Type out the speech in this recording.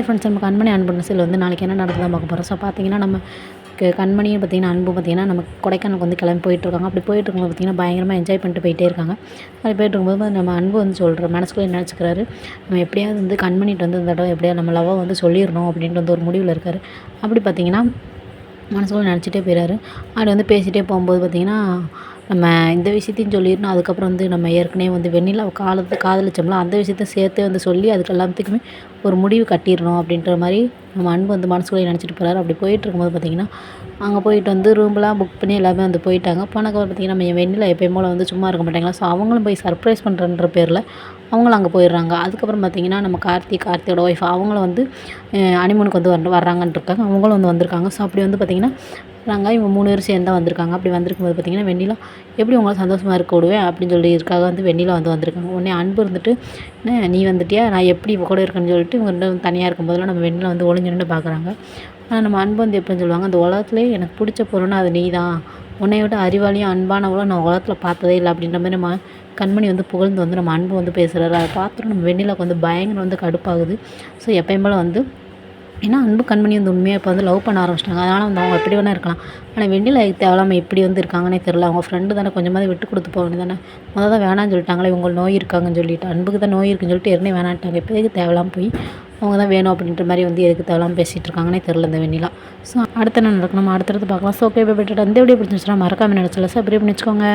Hi friends, நம்ம கண்மணி அன்பு மெசேஜில் வந்து நாளைக்கு என்ன நடக்குதுன்னு பார்க்க போகிறோம். ஸோ பார்த்தீங்கன்னா நம்ம கண்மணியும் பார்த்தீங்கன்னா அன்பும் பார்த்தீங்கன்னா நம்ம கொடைக்கானலுக்கு வந்து கிளம்பி போயிட்டுருக்காங்க. அப்படி போயிட்டுருக்கும்போது பார்த்தீங்கன்னா பயங்கரமாக என்ஜாய் பண்ணிட்டு போயிட்டே இருக்காங்க. அப்படி போயிட்டுருக்கும்போது நம்ம அன்பு வந்து சொல்கிற மனசுக்குள்ளே என்ன நினச்சிக்கிறாரு, நம்ம எப்படியாவது வந்து கண்மணிகிட்ட வந்து இந்த தடவை எப்படியாவது நம்ம லவ்வை வந்து சொல்லிடணும் அப்படின்ட்டு வந்து ஒரு முடிவில் இருக்கார். அப்படி பார்த்தீங்கன்னா மனசுக்குள்ளே நினச்சிட்டே போயிறாரு. அப்படி வந்து பேசிகிட்டே போகும்போது பார்த்தீங்கன்னா நம்ம இந்த விஷயத்தையும் சொல்லிடணும். அதுக்கப்புறம் வந்து நம்ம ஏற்கனவே வந்து வெண்ணிலாவை காதலிச்சோம்ல, அந்த விஷயத்த சேர்த்தே வந்து சொல்லி அதுக்கு எல்லாத்துக்குமே ஒரு முடிவு கட்டிடணும் அப்படின்ற மாதிரி நம்ம அன்பு வந்து மனசுக்குள்ளேயே நினச்சிட்டு போகிறாரு. அப்படி போயிட்டுருக்கும்போது பார்த்திங்கன்னா அங்கே போயிட்டு வந்து ரூம்லாம் புக் பண்ணி எல்லாமே வந்து போயிட்டாங்க. போனதுக்கப்புறம் பார்த்திங்கன்னா நம்ம வெண்ணிலா எப்பயும் போல் வந்து சும்மா இருக்க மாட்டாங்களா. ஸோ அவங்களும் போய் சர்ப்ரைஸ் பண்ணுறன்ற பேரில் அவங்களும் அங்கே போயிடுறாங்க. அதுக்கப்புறம் பார்த்திங்கன்னா நம்ம கார்த்தியோட ஒய்ஃப் அவங்களும் வந்து ஹனிமூனுக்கு வந்து வர்றாங்கன்னு இருக்காங்க. அவங்களும் வந்து வந்திருக்காங்க. ஸோ அப்படி வந்து பார்த்திங்கன்னா இவங்க 3 பேரும் சேர்ந்து தான் வந்திருக்காங்க. அப்படி வந்திருக்கும்போது பார்த்திங்கன்னா வெண்ணிலா எப்படி உங்களை சந்தோஷமாக இருக்க விடுவேன் அப்படின்னு சொல்லியிருக்காங்க. வந்து வெண்ணிலா வந்து வந்திருக்காங்க. உடனே அன்பு இருந்துட்டு என்ன நீ வந்துட்டியா, நான் எப்படி இவ கூட இருக்கேன்னு சொல்லிட்டு இவங்க 2 தனியாக இருக்கும்போதெல்லாம் நம்ம வெண்ணிலா வந்து ஒளிஞ்சு நின்று பார்க்குறாங்க. ஆனால் நம்ம அன்பு வந்து எப்படின்னு சொல்லுவாங்க, அந்த உலகத்துலேயே எனக்கு பிடிச்ச பொருள்னா அது நீ தான், உன்னை விட அறிவாளியும் அன்பானவளும் நான் உலகத்தில் பார்த்ததே இல்லை அப்படின்ற மாதிரி நம்ம கண்மணி வந்து புகழ்ந்து வந்து நம்ம அன்பு வந்து பேசுகிறாரு. அதை பார்த்துட்டு நம்ம வெண்ணிலாவுக்கு வந்து பயங்கரம் வந்து கடுப்பாகுது. ஸோ எப்பயும் போல் வந்து ஏன்னா அன்பு கண்மணி வந்து உண்மையாக இப்போ வந்து லவ் பண்ண ஆரம்பிச்சிட்டாங்க. அதனால் வந்து அவங்க எப்படி வேணால் இருக்கலாம். ஆனால் வெண்ணிலா தேவையில்லாமல் எப்படி வந்து இருக்காங்கன்னே தெரில. அவங்க ஃப்ரெண்டு தானே, கொஞ்சமாவது விட்டு கொடுத்து போக வேண்டியது தானே. தான் வேணான்னு சொல்லிட்டாங்களே, இவங்க நோய் இருக்காங்கன்னு சொல்லிட்டு, அன்புக்கு தான் நோய் இருக்குன்னு சொல்லிட்டு ஏற்கனவே வேணான்ட்டாங்க. இப்போ எதுக்கு தேவையில்லாமல் போய் அவங்க தான் வேணும் அப்படின்ற மாதிரி வந்து எதுக்கு தேவையில்லாமல் பேசிகிட்டு இருக்காங்கன்னே தெரில இந்த வெண்ணிலா. ஸோ அடுத்து என்ன நடக்கணும், அடுத்தடுத்து பார்க்கலாம். ஸோ ஓகே, போய்ட்டு இந்த வீடியோ பிடிச்சிருந்துச்சுன்னா மறக்காமல் நினச்சல சப்ஸ்கிரைப் பண்ணி வச்சுக்கோங்க.